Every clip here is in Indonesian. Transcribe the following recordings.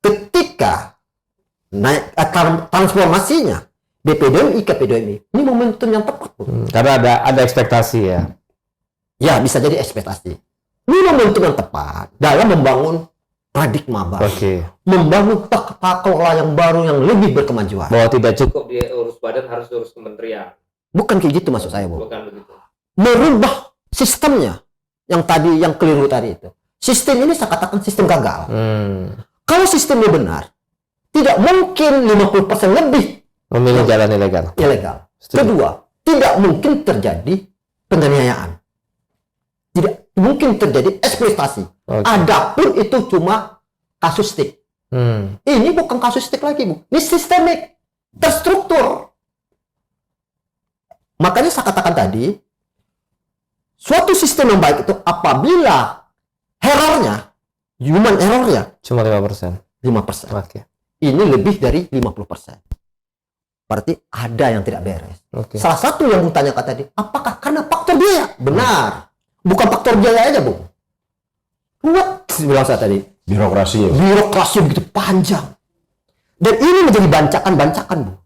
ketika naik transformasinya BPDMI ke PDMI, ini momentum yang tepat, Bung. Karena ada ekspektasi ya. Ya, bisa jadi ekspektasi. Ini momentum yang tepat dalam membangun paradigma baru. Membangun tata kelola yang baru yang lebih berkemajuan. Bahwa tidak cukup dia urus badan, harus urus kementerian. Bukan kayak gitu maksud saya, Bung. Bukan begitu. Merubah sistemnya yang keliru tadi itu. Sistem ini saya katakan sistem gagal. Kalau sistemnya benar, tidak mungkin 50% lebih memilih jalan ilegal. Kedua, tidak mungkin terjadi penganiayaan. Tidak mungkin terjadi eksploitasi. Adapun itu cuma kasusistik. Ini bukan kasusistik lagi, Bu. Ini sistemik, terstruktur. Makanya saya katakan tadi, suatu sistem yang baik itu apabila human errornya cuma 5%. 5%. Ini lebih dari 50%. Berarti ada yang tidak beres. Salah satu yang Bung tanyakan tadi, apakah karena faktor biaya? Benar. Bukan faktor biaya aja, Bung. Buat bilang saya tadi, birokrasi begitu panjang. Dan ini menjadi bancakan-bancakan, Bung.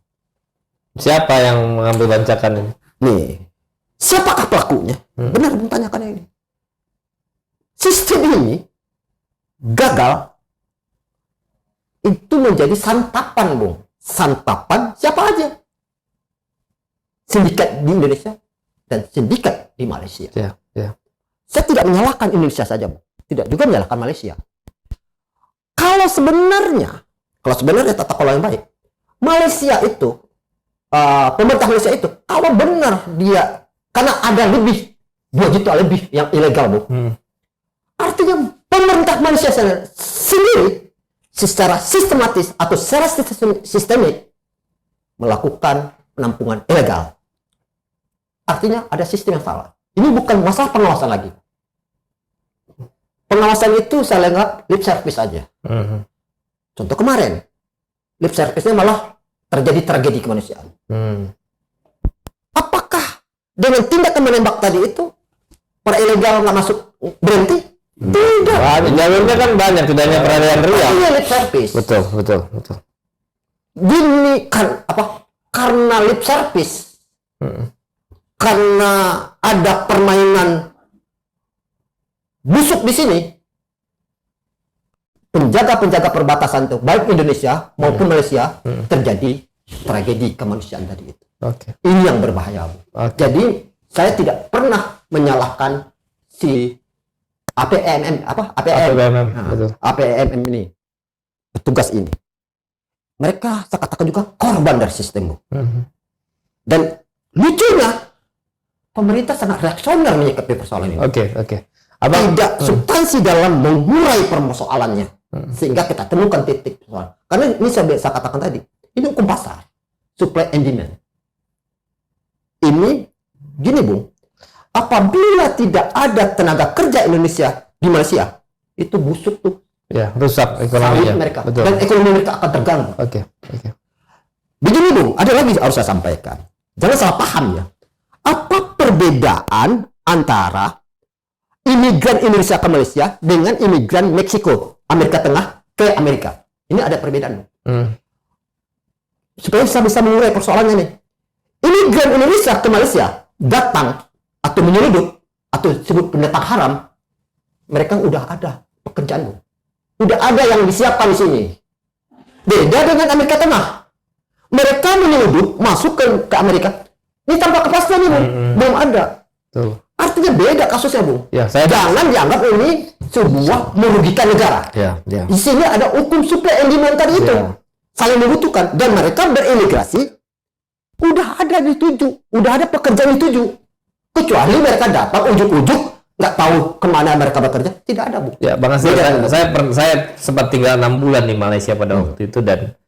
Siapa yang mengambil bancakan ini? Nih, siapakah pelakunya? Benar Bung tanyakan ini. Sistem ini gagal itu menjadi santapan, Bung. Santapan siapa aja? Sindikat di Indonesia dan sindikat di Malaysia. Saya tidak menyalahkan Indonesia saja, Bung. Tidak juga menyalahkan Malaysia. Kalau sebenarnya tata kelola yang baik, Malaysia itu, pemerintah Malaysia itu, kalau benar dia, karena ada lebih 2 juta lebih yang ilegal, Bung. Artinya pemerintah Malaysia sendiri secara sistematis atau secara sistemik melakukan penampungan ilegal. Artinya ada sistem yang salah. Ini bukan masalah pengawasan lagi. Pengawasan itu saya anggap lip service aja. Contoh kemarin, lip service-nya malah terjadi tragedi kemanusiaan. Apakah dengan tindakan menembak tadi itu para ilegal nggak masuk berhenti? Tidak. Jalurnya kan banyak, tidak hanya peradilan riau. Iya, lip service. Betul. Gini kan karena lip service. Karena ada permainan busuk di sini. Penjaga-penjaga perbatasan itu, baik Indonesia maupun Malaysia, terjadi tragedi kemanusiaan tadi itu. Ini yang berbahaya, Bu. Jadi saya tidak pernah menyalahkan si APMM ini, petugas ini. Mereka saya katakan juga korban dari sistem, Bu. Dan lucunya pemerintah sangat reaksioner menyikapi persoalan ini. Tidak substansi dalam mengurai persoalannya, sehingga kita temukan titik persoalan. Karena ini saya katakan tadi, ini hukum pasar, supply and demand. Ini gini, Bung. Apabila tidak ada tenaga kerja Indonesia di Malaysia, itu busuk tuh. Ya, rusak ekonominya. Mereka. Dan ekonomi mereka akan terganggu. Begini, Bung, ada lagi harus saya sampaikan. Jangan salah paham ya. Apa perbedaan antara imigran Indonesia ke Malaysia dengan imigran Meksiko, Amerika Tengah ke Amerika? Ini ada perbedaan. Supaya saya bisa mengurai persoalannya nih. Imigran Indonesia ke Malaysia datang atau menyelundup atau disebut pendatang haram, mereka udah ada pekerjaan, udah ada yang disiapkan di sini. Beda dengan Amerika Tengah, mereka menyelundup masuk ke Amerika, ini tanpa kepastian ini, belum ada. Artinya beda kasusnya, Bung. Jangan dianggap ini sebuah merugikan negara. Di sini ada hukum supply and demand tadi itu, saling membutuhkan, dan mereka berimigrasi, udah ada dituju, udah ada pekerjaan dituju. Kecuali mereka datang ujuk-ujuk nggak tahu kemana mereka bekerja, tidak ada, Bu. Ya, Bang Asri, saya sempat tinggal 6 bulan di Malaysia pada waktu itu, dan